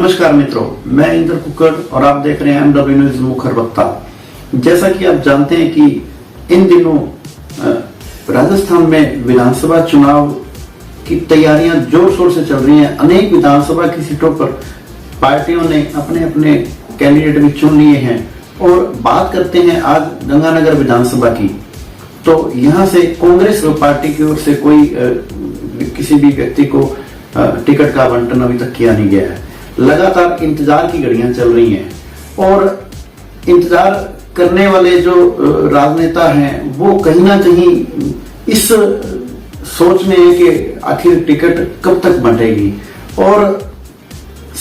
नमस्कार मित्रों, मैं इंद्र कुक्कड़ और आप देख रहे हैं एमडब्ल्यू न्यूज मुखर वक्ता। जैसा कि आप जानते हैं कि इन दिनों राजस्थान में विधानसभा चुनाव की तैयारियां जोर शोर से चल रही हैं। अनेक विधानसभा की सीटों पर पार्टियों ने अपने अपने कैंडिडेट भी चुन लिए हैं और बात करते हैं आज गंगानगर विधानसभा की। तो यहाँ से कांग्रेस पार्टी की ओर से कोई किसी भी व्यक्ति को टिकट का आवंटन अभी तक किया नहीं गया है। लगातार इंतजार की घड़ियां चल रही हैं और इंतजार करने वाले जो राजनेता हैं वो कहीं ना कहीं इस सोच में है कि आखिर टिकट कब तक बंटेगी और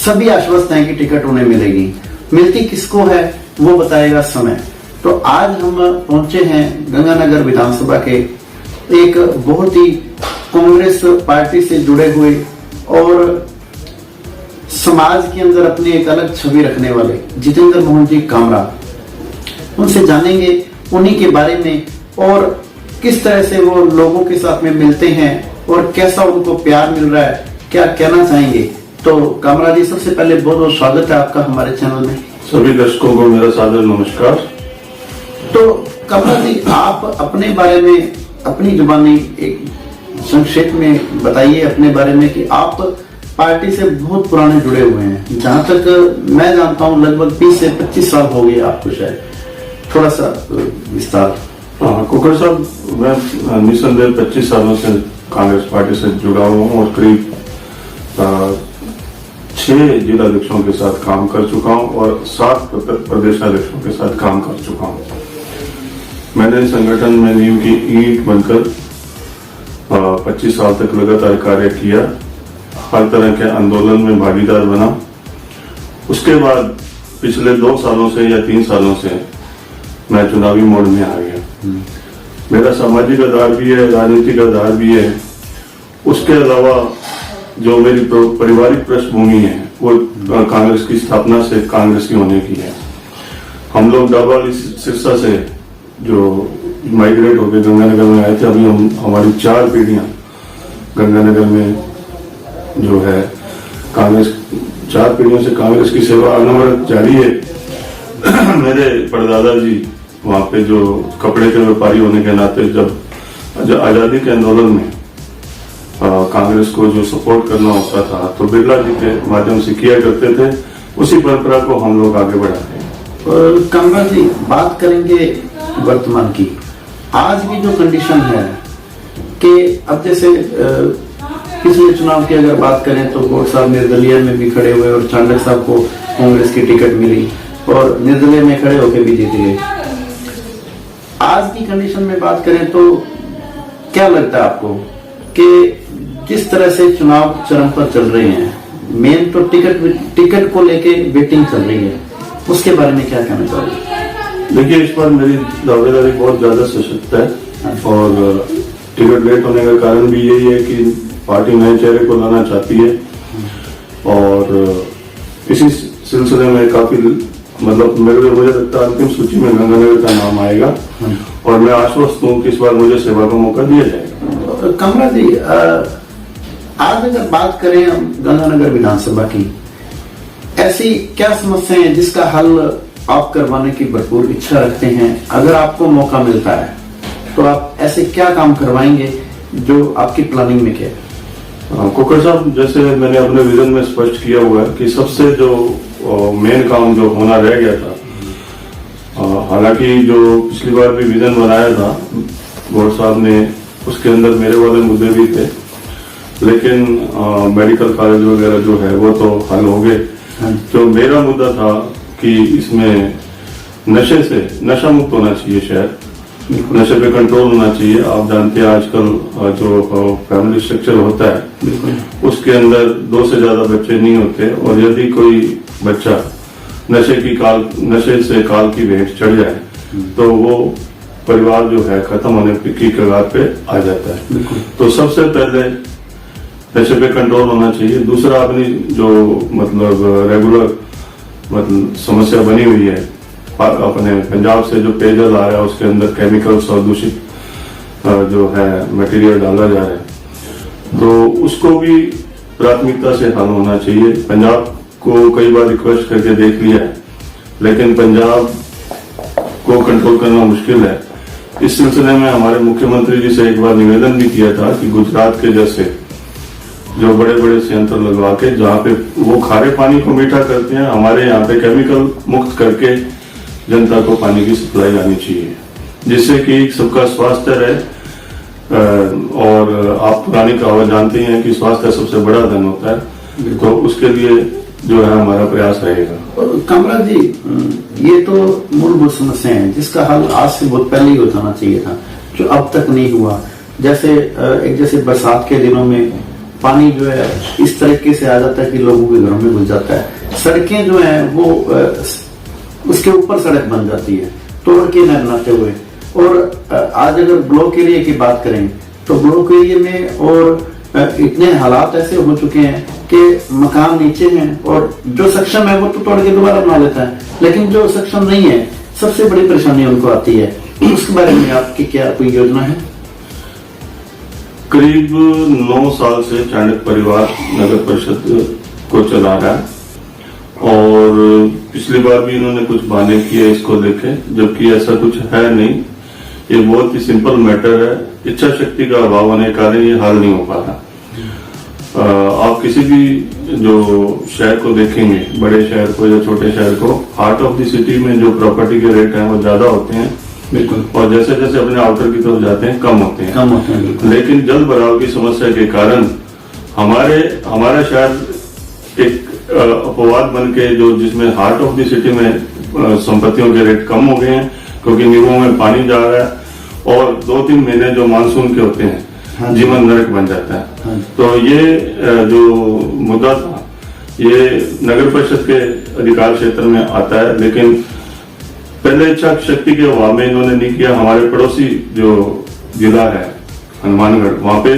सभी आश्वस्त हैं कि टिकट उन्हें मिलेगी। मिलती किसको है वो बताएगा समय। तो आज हम पहुंचे हैं गंगानगर विधानसभा के एक बहुत ही कांग्रेस पार्टी से जुड़े हुए और समाज के अंदर अपनी एक अलग छवि रखने वाले जितेंद्र मोहन जी कामरा। उनसे जानेंगे उन्हीं के बारे में और किस तरह से वो लोगों के साथ में मिलते हैं और कैसा उनको प्यार मिल रहा है, क्या कहना चाहेंगे। तो कामरा जी, सबसे पहले बहुत बहुत स्वागत है आपका हमारे चैनल में। सभी दर्शकों को मेरा सादर नमस्कार। तो कामरा जी, आप अपने बारे में अपनी जुबानी एक संक्षेप में बताइए अपने बारे में कि आप पार्टी से बहुत पुराने जुड़े हुए हैं। जहां तक मैं जानता हूं लगभग 20 से 25 साल हो गए आपको, शायद थोड़ा सा विस्तार। हाँ कुकर साहब, मैं निसंदेह 25 सालों से कांग्रेस पार्टी से जुड़ा हुआ हूँ और करीब 6 जिलाध्यक्षों के साथ काम कर चुका हूँ और 7 प्रदेशाध्यक्षों के साथ काम कर चुका हूँ। मैंने संगठन में नींव की ईंट बनकर 25 साल तक लगातार कार्य किया, हर तरह के आंदोलन में भागीदार बना। उसके बाद पिछले 2 सालों से या 3 सालों से मैं चुनावी मोड में आ गया। मेरा सामाजिक आधार भी है, राजनीतिक आधार भी है। उसके अलावा जो मेरी पारिवारिक पृष्ठभूमि है वो कांग्रेस की स्थापना से कांग्रेस की होने की है। हम लोग डाबा सिरसा से जो माइग्रेट होकर गंगानगर में आए थे, अभी हमारी 4 पीढ़ियां गंगानगर में जो है कांग्रेस, 4 पीढ़ियों से कांग्रेस की सेवा अनवरत जारी है। मेरे परदादा जी वहां पे जो कपड़े के व्यापारी होने के नाते जब आजादी के आंदोलन में कांग्रेस को जो सपोर्ट करना होता था तो बिरला जी के माध्यम से किया करते थे। उसी परंपरा को हम लोग आगे बढ़ाते हैं। कामरा जी, बात करेंगे वर्तमान की। आज की जो कंडीशन है कि अब जैसे पिछले चुनाव की अगर बात करें तो गोड साहब निर्दलीय में भी खड़े हुए और चांडक साहब को कांग्रेस की टिकट मिली और निर्दलीय में खड़े होकर भी जीत गए। आज की कंडीशन में बात करें तो क्या लगता है आपको कि जिस तरह से चुनाव चरम पर चल रहे हैं, मेन तो टिकट को लेके वेटिंग चल रही है, उसके बारे में क्या कहना चाहोगे? देखिए, इस बार मेरी दावेदारी बहुत ज्यादा सशक्त है और टिकट लेट होने का कारण भी यही है कि पार्टी नए चेहरे को लाना चाहती है और इसी सिलसिले में काफी मुझे लगता है अंतिम सूची में गंगानगर का नाम आएगा और मैं आश्वस्त हूँ कि इस बार मुझे सेवा का मौका दिया जाएगा। कमला जी, आज अगर बात करें हम गंगानगर विधानसभा की, ऐसी क्या समस्या है जिसका हल आप करवाने की भरपूर इच्छा रखते हैं? अगर आपको मौका मिलता है तो आप ऐसे क्या काम करवाएंगे जो आपकी प्लानिंग में क्या है? कुकर साहब, जैसे मैंने अपने विजन में स्पष्ट किया हुआ है कि सबसे जो मेन काम जो होना रह गया था, हालांकि जो पिछली बार भी विजन बनाया था गोड साहब ने, उसके अंदर मेरे वाले मुद्दे भी थे, लेकिन मेडिकल कॉलेज वगैरह जो है वो तो हल हो गए। जो मेरा मुद्दा था कि इसमें नशा मुक्त होना चाहिए, शहर नशे पे कंट्रोल होना चाहिए। आप जानते हैं आजकल जो फैमिली स्ट्रक्चर होता है उसके अंदर 2 से ज्यादा बच्चे नहीं होते और यदि कोई बच्चा नशे से काल की भेंट चढ़ जाए तो वो परिवार जो है खत्म होने की कगार पे आ जाता है। तो सबसे पहले नशे पे कंट्रोल होना चाहिए। दूसरा, अपनी जो रेगुलर समस्या बनी हुई है, अपने पंजाब से जो पेयजल आ रहा है उसके अंदर केमिकल्स और दूषित जो है मटेरियल डाला जा रहा है, तो उसको भी प्राथमिकता से हल होना चाहिए। पंजाब को कई बार रिक्वेस्ट करके देख लिया है, लेकिन पंजाब को कंट्रोल करना मुश्किल है। इस सिलसिले में हमारे मुख्यमंत्री जी से एक बार निवेदन भी किया था कि गुजरात के जैसे जो बड़े बड़े संयंत्र लगवा के जहाँ पे वो खारे पानी को मीठा करते हैं, हमारे यहाँ पे केमिकल मुक्त करके जनता को पानी की सप्लाई आनी चाहिए, जिससे कि सबका स्वास्थ्य रहे। और आप पुरानी कहावत जानते हैं कि स्वास्थ्य सबसे बड़ा धन होता है, तो उसके लिए जो है हमारा प्रयास रहेगा। कामराज जी, ये तो मूलभूत समस्या है जिसका हल आज से बहुत पहले ही होना चाहिए था, जो अब तक नहीं हुआ। जैसे बरसात के दिनों में पानी जो है इस तरीके से आ जाता है कि लोगों के घरों में घुस जाता है। सड़कें जो है वो उसके ऊपर सड़क बन जाती है तोड़ के न बनाते हुए। और आज अगर ब्लॉक एरिया की बात करें तो ब्लॉक एरिया में और इतने हालात ऐसे हो चुके हैं कि मकान नीचे हैं और जो सक्षम है वो तो तोड़ के दोबारा बना लेता है, लेकिन जो सक्षम नहीं है सबसे बड़ी परेशानी उनको आती है। उसके बारे में आपकी क्या कोई योजना है? करीब 9 साल से चाणक्य परिवार नगर परिषद को चला रहा है और पिछली बार भी इन्होंने कुछ बहाने किए इसको लेके, जबकि ऐसा कुछ है नहीं। ये बहुत ही सिंपल मैटर है, इच्छा शक्ति का अभाव होने के कारण ये हल नहीं हो पा रहा। आप किसी भी जो शहर को देखेंगे, बड़े शहर को या छोटे शहर को, हार्ट ऑफ द सिटी में जो प्रॉपर्टी के रेट हैं वो ज्यादा होते हैं, बिल्कुल, और जैसे जैसे अपने आउटर की तरफ जाते हैं कम होते हैं। लेकिन जल भराव की समस्या के कारण हमारा शहर एक अपवाद बन के जो जिसमें हार्ट ऑफ द सिटी में संपत्तियों के रेट कम हो गए हैं, क्योंकि नींवों में पानी जा रहा है और 2-3 महीने जो मानसून के होते हैं, हाँ, जीवन नरक बन जाता है। हाँ, तो ये जो मुद्दा था ये नगर परिषद के अधिकार क्षेत्र में आता है, लेकिन पहले इच्छा शक्ति के अभाव में इन्होंने नहीं किया। हमारे पड़ोसी जो जिला है हनुमानगढ़, वहां पे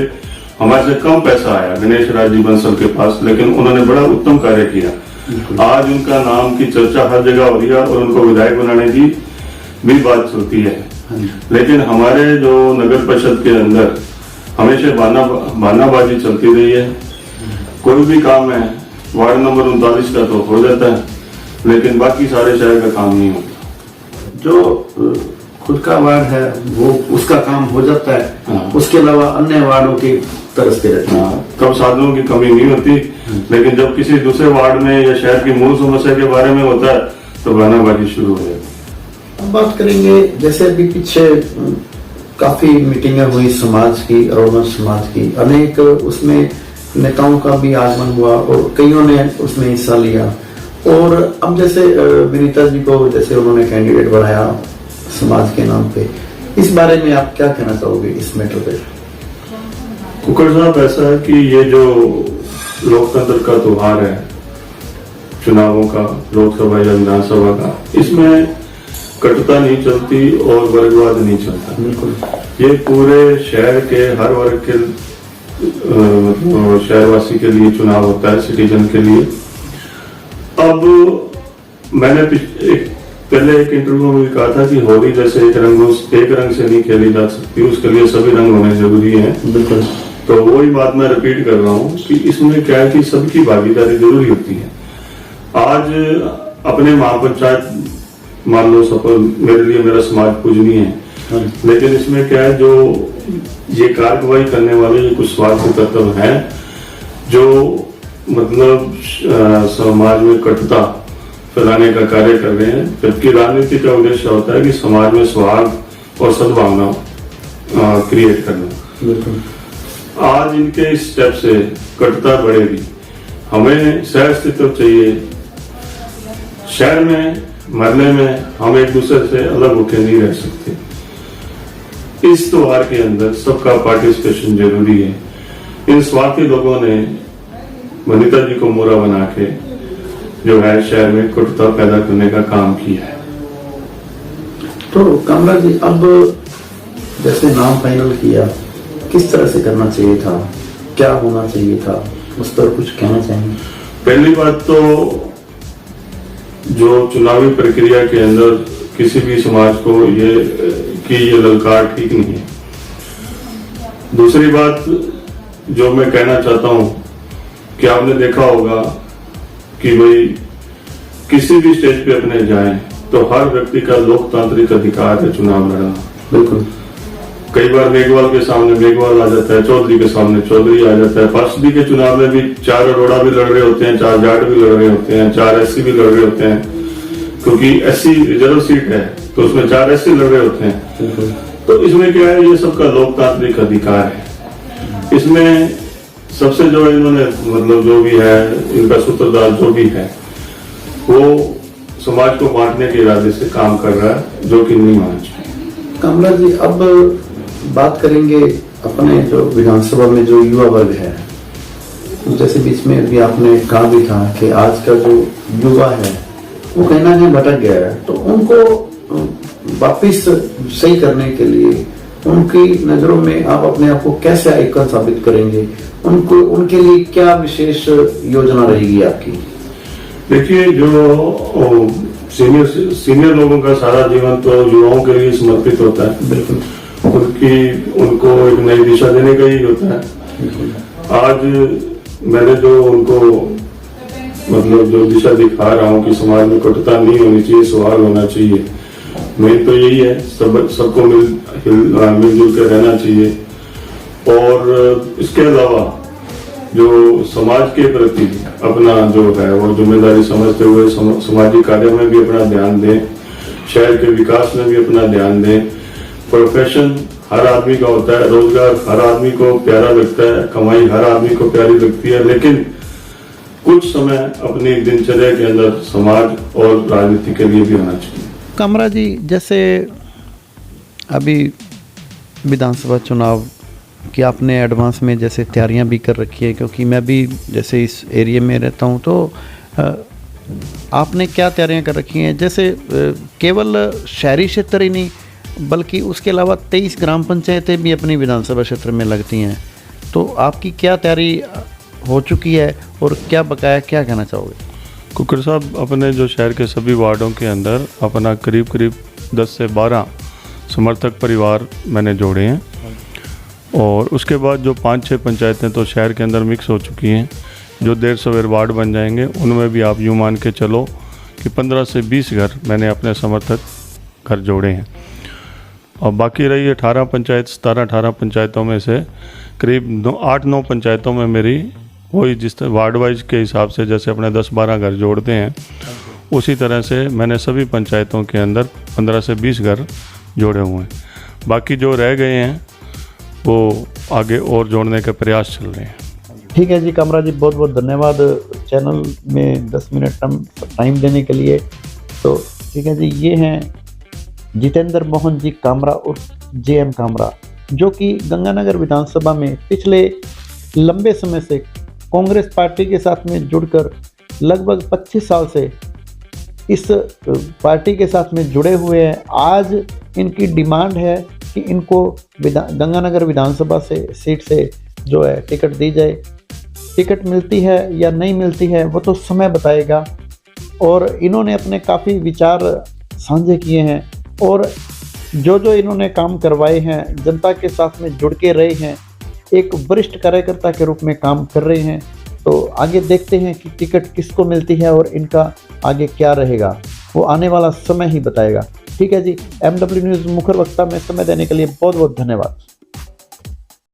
हमारे से कम पैसा आया गणेश राज जी बंसल के पास, लेकिन उन्होंने बड़ा उत्तम कार्य किया। आज उनका नाम की चर्चा हर जगह हो रही है और उनको विधायक बनाने की भी बात चलती है। लेकिन हमारे जो नगर परिषद के अंदर हमेशा बहानाबाजी चलती रही है। कोई भी काम है वार्ड नंबर 39 का तो हो जाता है, लेकिन बाकी सारे शहर का काम नहीं होता। जो खुद का वार्ड है वो उसका काम हो जाता है, हाँ, उसके अलावा अन्य वार्डों की तरसते रहते हैं। कब साधनों की कमी नहीं होती, लेकिन जब किसी दूसरे वार्ड में या शहर की मूल समस्या के बारे में होता है तो बहानाबाजी शुरू हो जाती है। अब बात करेंगे, जैसे अभी पीछे काफी मीटिंगें हुई समाज की, रघुवंश समाज की, अनेक उसमें नेताओं का भी आगमन हुआ और कईयों ने उसमें हिस्सा लिया। और अब जैसे विनीता जी को जैसे उन्होंने कैंडिडेट बनाया समाज के नाम पे, इस बारे में आप क्या कहना चाहोगे इस मैटर पे? कुकर साहब, ऐसा है कि ये जो लोकतंत्र का त्योहार है चुनावों का, लोकसभा या विधानसभा का, इसमें कटुता नहीं चलती और वर्गवाद नहीं चलता। बिल्कुल, ये पूरे शहर के हर वर्ग के शहरवासी के लिए चुनाव होता है, सिटीजन के लिए। अब मैंने पहले एक इंटरव्यू में भी कहा था कि होली जैसे एक रंग से नहीं खेली जा सकती, उसके लिए सभी रंग होने जरूरी है। बिल्कुल, तो वही बात मैं रिपीट कर रहा हूँ कि इसमें क्या है कि सबकी भागीदारी जरूरी होती है। आज अपने महापंचायत मान लो सफल, मेरे लिए मेरा समाज पूजनीय है, लेकिन इसमें क्या है, जो ये कार्रवाई करने वाले ये कुछ स्वार्थी तत्व हैं जो मतलब समाज में कटुता फैलाने का कार्य कर रहे हैं, जबकि राजनीति का उद्देश्य होता है कि समाज में सौहार्द और सद्भावना क्रिएट करना। आज इनके इस स्टेप से कटुता बढ़ेगी। हमें सह अस्तित्व चाहिए। शहर में मरने में हम एक दूसरे से अलग होकर नहीं रह सकते। इस त्योहार के अंदर सबका पार्टिसिपेशन जरूरी है। इन स्वार्थी लोगों ने वनिता जी को मोरा बना के जो है शहर में कटुता पैदा करने का काम किया है। तो कमला जी, अब जैसे नाम फाइनल किया, किस तरह से करना चाहिए था, क्या होना चाहिए था, उस पर कुछ कहना चाहेंगे? पहली बात तो जो चुनावी प्रक्रिया के अंदर किसी भी समाज को ये ललकार ठीक नहीं है। दूसरी बात जो मैं कहना चाहता हूं कि आपने देखा होगा कि भाई किसी भी स्टेज पे अपने जाएं तो हर व्यक्ति का लोकतांत्रिक अधिकार है चुनाव लड़ना। बिल्कुल। कई बार मेघवाल के सामने मेघवाल आ जाता है, चौधरी के सामने चौधरी आ जाता है। पार्षदी के चुनाव में भी 4 अरोड़ा भी लड़ रहे होते हैं, 4 जाट भी लड़ रहे होते हैं, 4 एससी भी लड़ रहे होते हैं, क्योंकि एससी रिजर्व सीट है तो उसमें 4 एससी लड़ रहे होते हैं। तो इसमें क्या है, ये सबका लोकतांत्रिक अधिकार है। इसमें सबसे जो इन्होंने मतलब जो भी है इनका सूत्रधार जो भी है वो समाज को बांटने के इरादे से काम कर रहा है, जो कि नहीं होना चाहिए। कामरा जी, अब बात करेंगे अपने जो विधानसभा में जो युवा वर्ग है, जैसे बीच में अभी आपने कहा भी था कि आज का जो युवा है वो कहीं ना कहीं भटक गया है, तो उनको वापिस सही करने के लिए उनकी नजरों में आप अपने आप को कैसे आइकन साबित करेंगे? उनको उनके लिए क्या विशेष योजना रहेगी आपकी? देखिए, जो सीनियर लोगों का सारा जीवन तो युवाओं के लिए समर्पित होता है। बिल्कुल। उनको एक नई दिशा देने का ही होता है। आज मैंने जो उनको मतलब जो दिशा दिखा रहा हूँ कि समाज में कटुता नहीं होनी चाहिए, सौहार्द होना चाहिए, मेन तो यही है। सबको मिलजुल कर रहना चाहिए। और इसके अलावा जो समाज के प्रति अपना जो है वो जिम्मेदारी समझते हुए सामाजिक कार्य में भी अपना ध्यान दें, शहर के विकास में भी अपना ध्यान दें। प्रोफेशन हर आदमी का होता है, रोजगार हर आदमी को प्यारा लगता है, कमाई हर आदमी को प्यारी लगती है, लेकिन कुछ समय अपनी दिनचर्या के अंदर समाज और राजनीति के लिए भी होना चाहिए। कामरा जी, जैसे अभी विधानसभा चुनाव की आपने एडवांस में जैसे तैयारियां भी कर रखी है, क्योंकि मैं भी जैसे इस एरिया में रहता हूं, तो आपने क्या तैयारियां कर रखी हैं? जैसे केवल शहरी क्षेत्र ही नहीं बल्कि उसके अलावा 23 ग्राम पंचायतें भी अपनी विधानसभा क्षेत्र में लगती हैं, तो आपकी क्या तैयारी हो चुकी है और क्या बकाया, क्या कहना चाहोगे? कुकर साहब, अपने जो शहर के सभी वार्डों के अंदर अपना करीब 10 से 12 समर्थक परिवार मैंने जोड़े हैं, और उसके बाद जो 5-6 पंचायतें तो शहर के अंदर मिक्स हो चुकी हैं, जो 150 वार्ड बन जाएंगे, उनमें भी आप यूँ मान के चलो कि 15 से 20 घर मैंने अपने समर्थक घर जोड़े हैं। और बाकी रही 17-18 पंचायतों में से करीब 8-9 पंचायतों में मेरी वही जिस वार्ड वाइज के हिसाब से जैसे अपने 10-12 घर जोड़ते हैं, उसी तरह से मैंने सभी पंचायतों के अंदर 15 से 20 घर जोड़े हुए हैं। बाकी जो रह गए हैं वो आगे और जोड़ने के प्रयास चल रहे हैं। ठीक है जी कामरा जी, बहुत बहुत धन्यवाद चैनल में 10 मिनट टाइम देने के लिए। तो ठीक है जी, ये हैं जितेंद्र मोहन जी कामरा और JM कामरा, जो कि गंगानगर विधानसभा में पिछले लंबे समय से कांग्रेस पार्टी के साथ में जुड़कर लगभग 25 साल से इस पार्टी के साथ में जुड़े हुए हैं। आज इनकी डिमांड है कि इनको गंगानगर विधानसभा से सीट से जो है टिकट दी जाए। टिकट मिलती है या नहीं मिलती है वो तो समय बताएगा, और इन्होंने अपने काफ़ी विचार साझे किए हैं और जो इन्होंने काम करवाए हैं, जनता के साथ में जुड़ के रहे हैं, एक वरिष्ठ कार्यकर्ता के रूप में काम कर रहे हैं। तो आगे देखते हैं कि टिकट किसको मिलती है और इनका आगे क्या रहेगा, वो आने वाला समय ही बताएगा। ठीक है जी, MW न्यूज़ मुखर वक्ता में समय देने के लिए बहुत बहुत धन्यवाद।